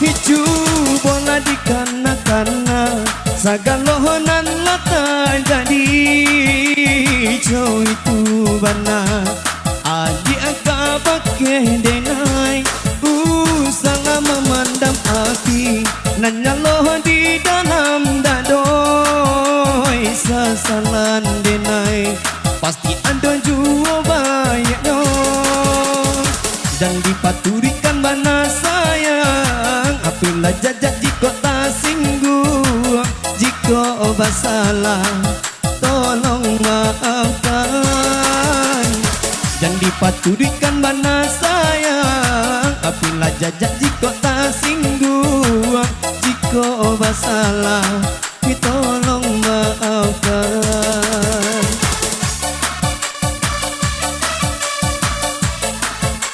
Icu bola di kana-kana sagalohonan lata jadi cow itu bana adi aga pakai denai sangat memandang api nanya loh di dalam dadoi sasalan denai pasti ada jua banyak dong dan dipaturikan bana sayang apilah jajak jika tak singgung jika basalah tolong maafkan dan dipaturikan bana sayang apilah jajak jika tak singgung jika basalah